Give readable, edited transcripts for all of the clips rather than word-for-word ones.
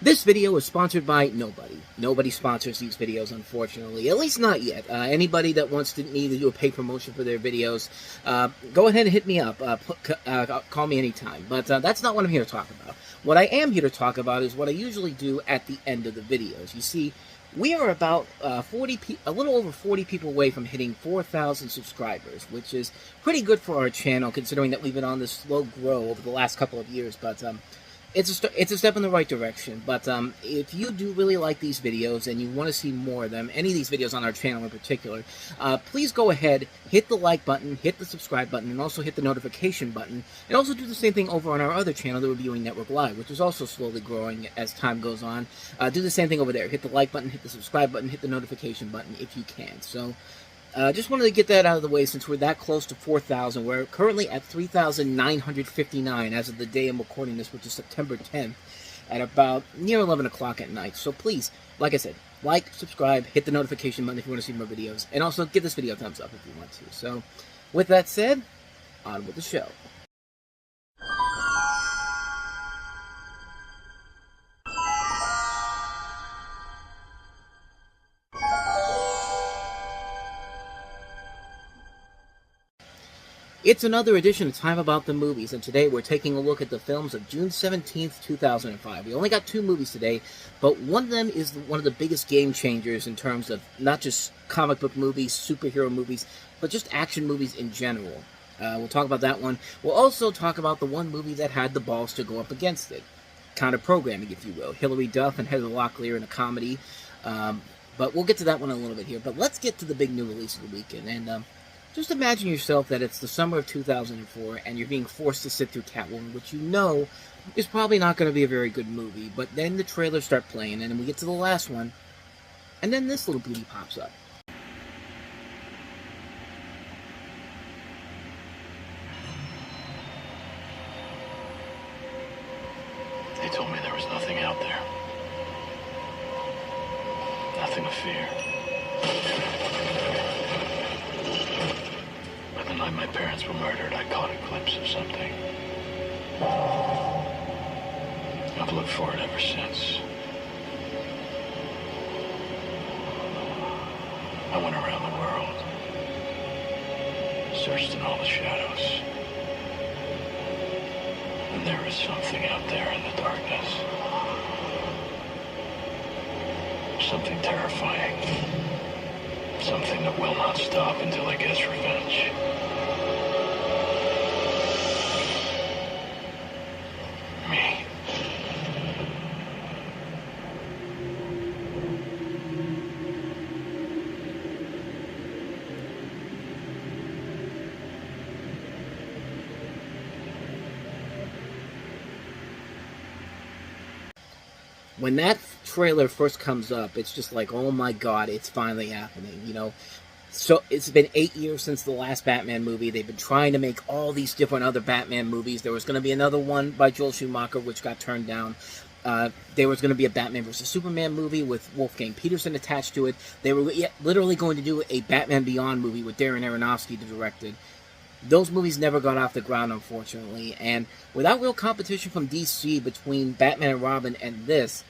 This video is sponsored by nobody. Nobody sponsors these videos, unfortunately. At least not yet. Anybody that wants me to do a paid promotion for their videos, go ahead and hit me up. Call me anytime. But that's not what I'm here to talk about. What I am here to talk about is what I usually do at the end of the videos. You see, we are about a little over 40 people away from hitting 4,000 subscribers, which is pretty good for our channel, considering that we've been on this slow grow over the last couple of years. But it's a step in the right direction. But if you do really like these videos and you want to see more of them, any of these videos on our channel in particular, please go ahead, hit the like button, hit the subscribe button, and also hit the notification button. And also do the same thing over on our other channel, the Reviewing Network Live, which is also slowly growing as time goes on. Do the same thing over there. Hit the like button, hit the subscribe button, hit the notification button if you can. So just wanted to get that out of the way since we're that close to 4,000. We're currently at 3,959 as of the day I'm recording this, which is September 10th, at about near 11 o'clock at night. So please, like I said, like, subscribe, hit the notification button if you want to see more videos, and also give this video a thumbs up if you want to. So, with that said, on with the show. It's another edition of Time About the Movies, and today we're taking a look at the films of June 17th, 2005. We only got 2 movies today, but one of them is one of the biggest game changers in terms of not just comic book movies, superhero movies, but just action movies in general. We'll talk about that one. We'll also talk about the one movie that had the balls to go up against it. Kind of programming, if you will. Hilary Duff and Heather Locklear in a comedy. But we'll get to that one in a little bit here. But let's get to the big new release of the weekend. And just imagine yourself that it's the summer of 2004 and you're being forced to sit through Catwoman, which you know is probably not going to be a very good movie. But then the trailers start playing, and then we get to the last one, and then this little beauty pops up. They told me there was nothing out there. Nothing to fear. By the night my parents were murdered, I caught a glimpse of something. I've looked for it ever since. I went around the world, searched in all the shadows, and there is something out there in the darkness. Something terrifying. Something that will not stop until it gets revenge. Me. When that trailer first comes up, it's just like, oh my god, it's finally happening, you know. So it's been 8 years since the last Batman movie. They've been trying to make all these different other Batman movies. There was going to be another one by Joel Schumacher, which got turned down. There was going to be a Batman vs. Superman movie with Wolfgang Peterson attached to it. They were literally going to do a Batman Beyond movie with Darren Aronofsky to direct it. Those movies never got off the ground, unfortunately. And without real competition from DC between Batman and Robin and this,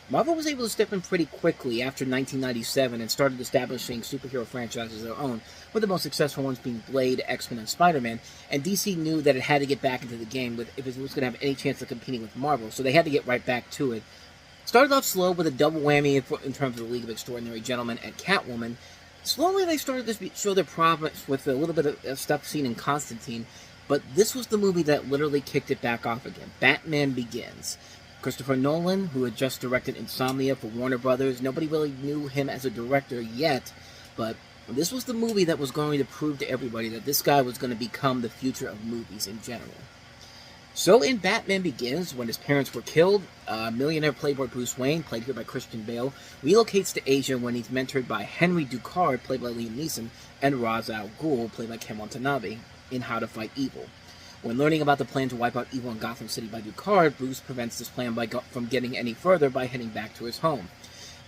Marvel was able to step in pretty quickly after 1997 and started establishing superhero franchises of their own, with the most successful ones being Blade, X-Men, and Spider-Man, and DC knew that it had to get back into the game if it was going to have any chance of competing with Marvel, so they had to get right back to it. Started off slow with a double whammy in terms of the League of Extraordinary Gentlemen and Catwoman. Slowly they started to show their promise with a little bit of stuff seen in Constantine, but this was the movie that literally kicked it back off again. Batman Begins. Christopher Nolan, who had just directed Insomnia for Warner Brothers, nobody really knew him as a director yet, but this was the movie that was going to prove to everybody that this guy was going to become the future of movies in general. So in Batman Begins, when his parents were killed, millionaire playboy Bruce Wayne, played here by Christian Bale, relocates to Asia when he's mentored by Henry Ducard, played by Liam Neeson, and Ra's al Ghul, played by Ken Watanabe, in How to Fight Evil. When learning about the plan to wipe out evil in Gotham City by Ducard, Bruce prevents this plan from getting any further by heading back to his home.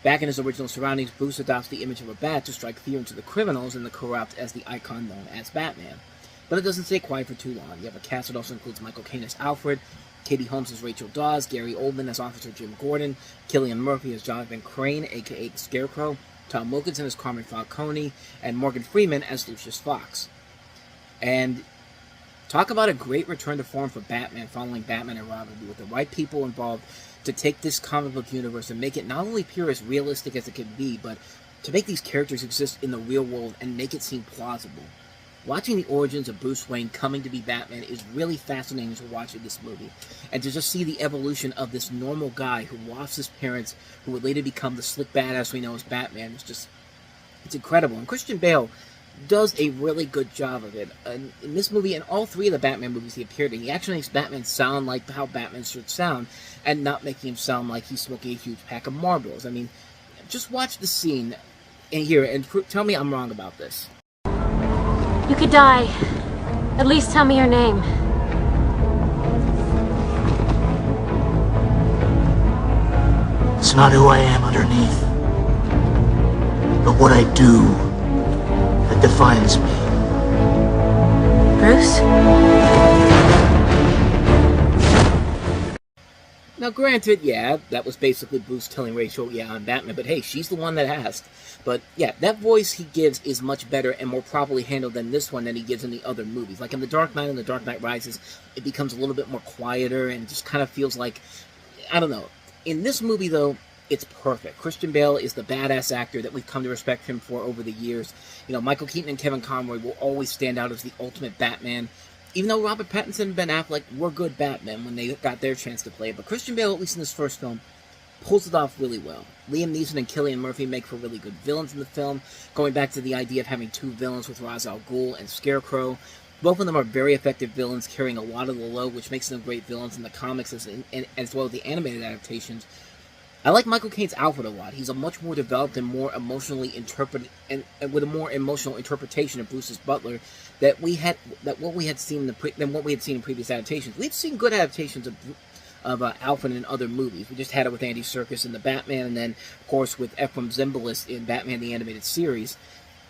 Back in his original surroundings, Bruce adopts the image of a bat to strike fear into the criminals and the corrupt as the icon known as Batman. But it doesn't stay quiet for too long. You have a cast that also includes Michael Caine as Alfred, Katie Holmes as Rachel Dawes, Gary Oldman as Officer Jim Gordon, Cillian Murphy as Jonathan Crane, aka the Scarecrow, Tom Wilkinson as Carmen Falcone, and Morgan Freeman as Lucius Fox. And talk about a great return to form for Batman following Batman and Robin, with the right people involved to take this comic book universe and make it not only pure as realistic as it can be, but to make these characters exist in the real world and make it seem plausible. Watching the origins of Bruce Wayne coming to be Batman is really fascinating to watch in this movie. And to just see the evolution of this normal guy who lost his parents, who would later become the slick badass we know as Batman, is just, it's incredible. And Christian Bale does a really good job of it. And in this movie, and all three of the Batman movies he appeared in, he actually makes Batman sound like how Batman should sound, and not making him sound like he's smoking a huge pack of marbles. I mean, just watch the scene and hear it, and tell me I'm wrong about this. You could die. At least tell me your name. It's not who I am underneath, but what I do that defines me. Bruce? Now, granted, yeah, that was basically Bruce telling Rachel, yeah, I'm Batman, but hey, she's the one that asked. But yeah, that voice he gives is much better and more properly handled than this one than he gives in the other movies. Like in The Dark Knight and The Dark Knight Rises, it becomes a little bit more quieter and just kind of feels like, I don't know. In this movie, though, it's perfect. Christian Bale is the badass actor that we've come to respect him for over the years. You know, Michael Keaton and Kevin Conroy will always stand out as the ultimate Batman. Even though Robert Pattinson and Ben Affleck were good Batman when they got their chance to play it. But Christian Bale, at least in this first film, pulls it off really well. Liam Neeson and Cillian Murphy make for really good villains in the film, going back to the idea of having two villains with Ra's al Ghul and Scarecrow. Both of them are very effective villains, carrying a lot of the load, which makes them great villains in the comics as well as the animated adaptations. I like Michael Caine's Alfred a lot. He's a much more developed and more emotionally and with a more emotional interpretation of Bruce's Butler than what we had seen in previous adaptations. We've seen good adaptations of Alfred in other movies. We just had it with Andy Serkis in The Batman, and then, of course, with Ephraim Zimbalist in Batman the Animated Series.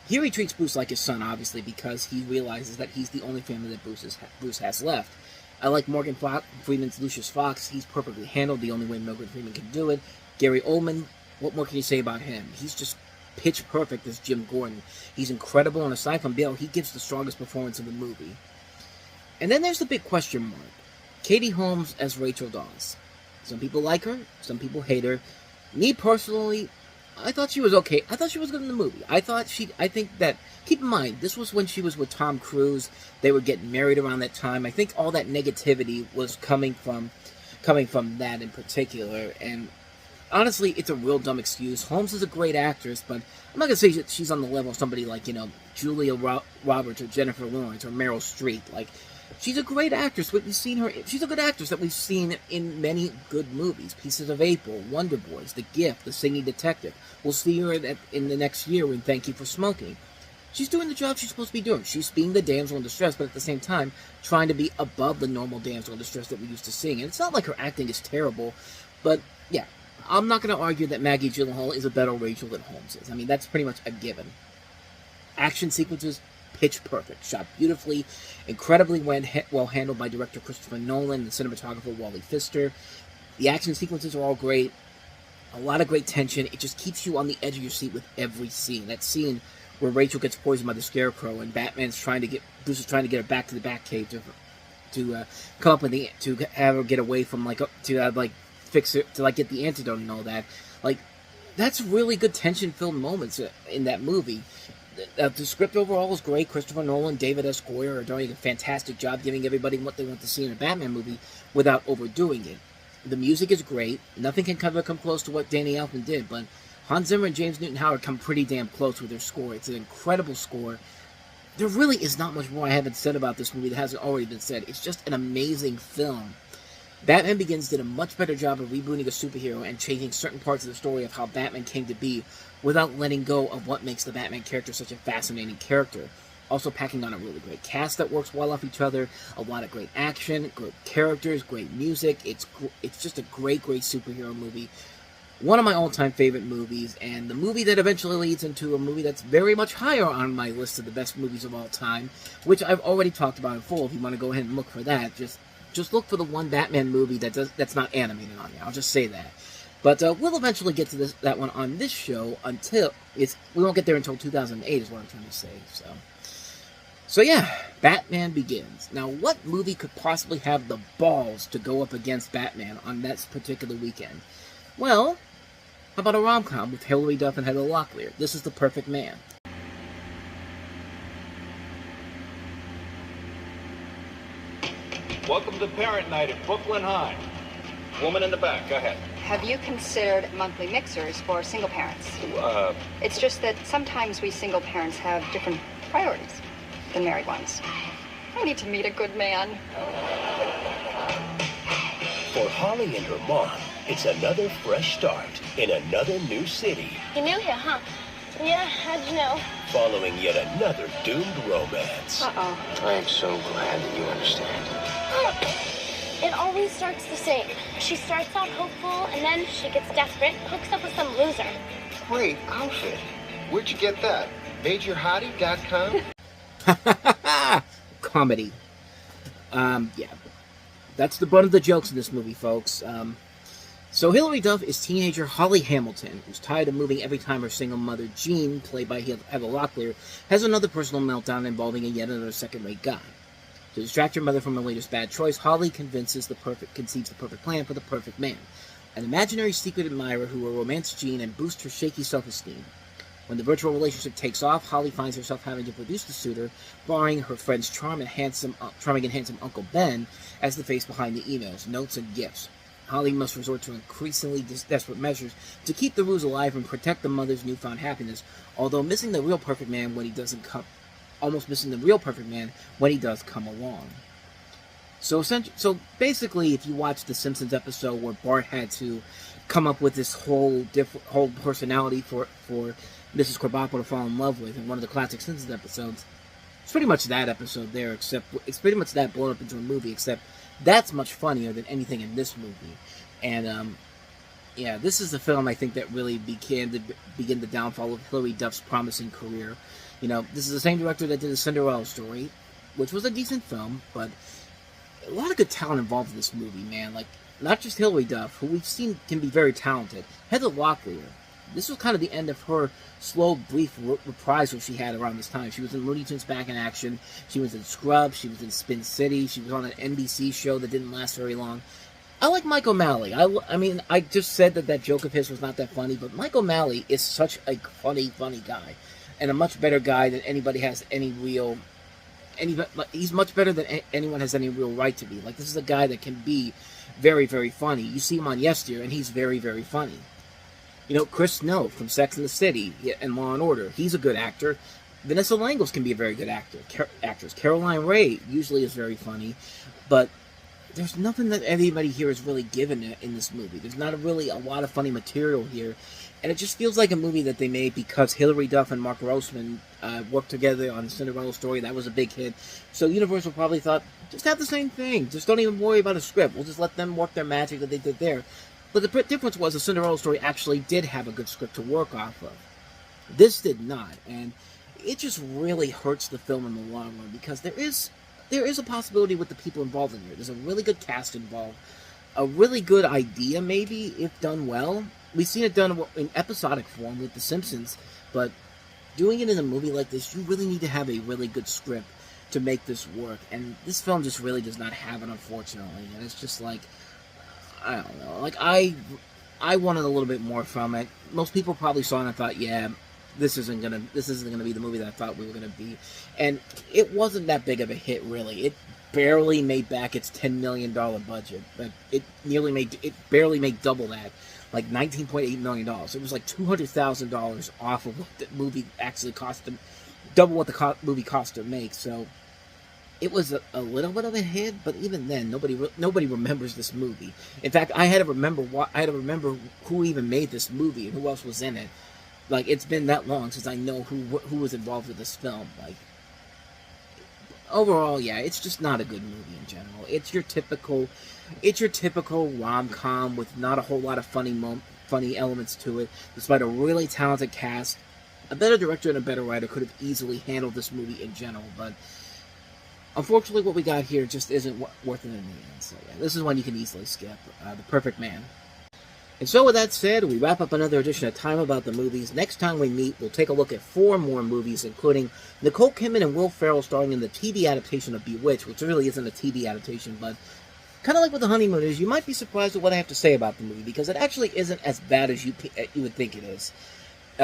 Here he treats Bruce like his son, obviously, because he realizes that he's the only family that Bruce has left. I like Morgan Freeman's Lucius Fox. He's perfectly handled the only way Morgan Freeman can do it. Gary Oldman, what more can you say about him? He's just pitch perfect as Jim Gordon. He's incredible, and aside from Bale, he gives the strongest performance in the movie. And then there's the big question mark. Katie Holmes as Rachel Dawes. Some people like her, some people hate her. Me personally, I thought she was okay. I thought she was good in the movie. I think that, keep in mind, this was when she was with Tom Cruise. They were getting married around that time. I think all that negativity was coming from that in particular, and honestly, it's a real dumb excuse. Holmes is a great actress, but I'm not going to say that she's on the level of somebody like, Julia Roberts or Jennifer Lawrence or Meryl Streep. Like, she's a great actress. We've seen her. She's a good actress that we've seen in many good movies. Pieces of April, Wonder Boys, The Gift, The Singing Detective. We'll see her in the next year in Thank You for Smoking. She's doing the job she's supposed to be doing. She's being the damsel in distress, but at the same time, trying to be above the normal damsel in distress that we used to seeing. And it's not like her acting is terrible, but yeah. I'm not going to argue that Maggie Gyllenhaal is a better Rachel than Holmes is. I mean, that's pretty much a given. Action sequences, pitch perfect. Shot beautifully. Incredibly well handled by director Christopher Nolan and cinematographer Wally Pfister. The action sequences are all great. A lot of great tension. It just keeps you on the edge of your seat with every scene. That scene where Rachel gets poisoned by the Scarecrow and Bruce is trying to get her back to the Batcave to come up with to have her get away from fix it, to get the antidote and all that. That's really good tension-filled moments in that movie. The script overall is great. Christopher Nolan, David S. Goyer are doing a fantastic job giving everybody what they want to see in a Batman movie without overdoing it. The music is great. Nothing can come close to what Danny Elfman did, but Hans Zimmer and James Newton Howard come pretty damn close with their score. It's an incredible score. There really is not much more I haven't said about this movie that hasn't already been said. It's just an amazing film. Batman Begins did a much better job of rebooting a superhero and changing certain parts of the story of how Batman came to be without letting go of what makes the Batman character such a fascinating character. Also packing on a really great cast that works well off each other, a lot of great action, great characters, great music. It's just a great superhero movie. One of my all-time favorite movies, and the movie that eventually leads into a movie that's very much higher on my list of the best movies of all time, which I've already talked about in full. If you want to go ahead and look for that, just Just look for the one Batman movie that's not animated on there. I'll just say that. But we'll eventually get to that one on this show we won't get there until 2008 is what I'm trying to say. So yeah, Batman Begins. Now, what movie could possibly have the balls to go up against Batman on that particular weekend? Well, how about a rom-com with Hilary Duff and Heather Locklear? This is The Perfect Man. Welcome to Parent Night at Brooklyn High. Woman in the back, go ahead. Have you considered monthly mixers for single parents? It's just that sometimes we single parents have different priorities than married ones. I need to meet a good man. For Holly and her mom, it's another fresh start in another new city. You're new here, huh? Yeah, how'd you know? Following yet another doomed romance. Uh-oh. I am so glad that you understand. It always starts the same. She starts out hopeful, and then she gets desperate, hooks up with some loser. Great outfit. Where'd you get that? MajorHottie.com? Comedy. Yeah. That's the butt of the jokes in this movie, folks. So Hilary Duff is teenager Holly Hamilton, who's tired of moving every time her single mother, Jean, played by Heather Locklear, has another personal meltdown involving yet another second-rate guy. To distract her mother from her latest bad choice, Holly conceives the perfect plan for the perfect man, an imaginary secret admirer who will romance Jean and boost her shaky self-esteem. When the virtual relationship takes off, Holly finds herself having to produce the suitor, borrowing her friend's charming and handsome Uncle Ben as the face behind the emails, notes, and gifts. Holly must resort to increasingly desperate measures to keep the ruse alive and protect the mother's newfound happiness, although missing the real perfect man when he does come along. So basically, if you watch the Simpsons episode where Bart had to come up with this whole personality for Mrs. Krabappel to fall in love with in one of the classic Simpsons episodes, it's pretty much that episode there, except it's pretty much that blown up into a movie, except that's much funnier than anything in this movie. And yeah, this is the film I think that really begin the downfall of Hilary Duff's promising career. You know, this is the same director that did The Cinderella Story, which was a decent film, but a lot of good talent involved in this movie, man. Like, not just Hilary Duff, who we've seen can be very talented. Heather Locklear. This was kind of the end of her slow, brief reprisal she had around this time. She was in Looney Tunes Back in Action. She was in Scrubs. She was in Spin City. She was on an NBC show that didn't last very long. I like Mike O'Malley. I mean, I just said that joke of his was not that funny, but Mike O'Malley is such a funny guy. And a much better guy than anybody has any real... he's much better than anyone has any real right to be. Like, this is a guy that can be very, very funny. You see him on Yes Dear, and he's very, very funny. You know, Chris Snow from Sex and the City and Law and Order, he's a good actor. Vanessa Langels can be a very good actress. Caroline Rhea usually is very funny, but there's nothing that anybody here is really given in this movie. There's not really a lot of funny material here, and it just feels like a movie that they made because Hilary Duff and Mark Grossman worked together on Cinderella Story. That was a big hit. So Universal probably thought, just have the same thing. Just don't even worry about a script. We'll just let them work their magic that they did there. But the difference was the Cinderella Story actually did have a good script to work off of. This did not, and it just really hurts the film in the long run because there is a possibility with the people involved in here. There's a really good cast involved, a really good idea maybe if done well. We've seen it done in episodic form with The Simpsons, but doing it in a movie like this, you really need to have a really good script to make this work, and this film just really does not have it, unfortunately. And it's just like, I don't know, like I wanted a little bit more from it. Most people probably saw it and thought, yeah, this isn't gonna be the movie that I thought we were gonna be, and it wasn't that big of a hit, really. It barely made back its $10 million budget, but it barely made double that, like $19.8 million. It was like $200,000 off of what the movie actually cost them, double what the movie cost to make. So it was a little bit of a hit, but even then, nobody remembers this movie. In fact, I had to remember who even made this movie and who else was in it. Like, it's been that long since I know who was involved with this film. Like, overall, yeah, it's just not a good movie in general. It's your typical rom-com with not a whole lot of funny elements to it, despite a really talented cast. A better director and a better writer could have easily handled this movie in general, but Unfortunately, what we got here just isn't worth it in the end. So yeah, this is one you can easily skip. The Perfect Man. And so with that said, we wrap up another edition of Time About the Movies. Next time we meet, we'll take a look at 4 more movies, including Nicole Kidman and Will Ferrell starring in the TV adaptation of Bewitched, which really isn't a TV adaptation, but kind of like with The Honeymooners, you might be surprised at what I have to say about the movie, because it actually isn't as bad as you would think it is.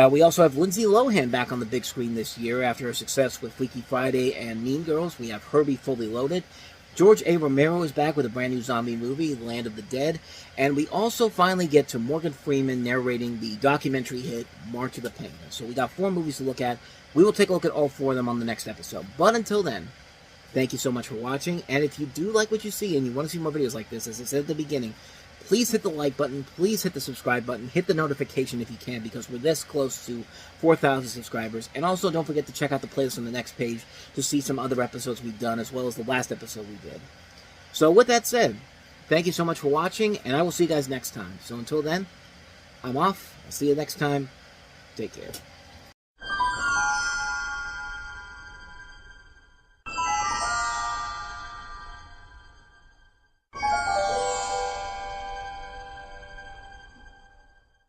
We also have Lindsay Lohan back on the big screen this year after her success with Freaky Friday and Mean Girls. We have Herbie Fully Loaded. George A. Romero is back with a brand new zombie movie, Land of the Dead. And we also finally get to Morgan Freeman narrating the documentary hit, March of the Penguins. So we got 4 movies to look at. We will take a look at all 4 of them on the next episode. But until then, thank you so much for watching. And if you do like what you see and you want to see more videos like this, as I said at the beginning, please hit the like button, please hit the subscribe button, hit the notification if you can, because we're this close to 4,000 subscribers. And also don't forget to check out the playlist on the next page to see some other episodes we've done, as well as the last episode we did. So with that said, thank you so much for watching, and I will see you guys next time. So until then, I'm off. I'll see you next time. Take care.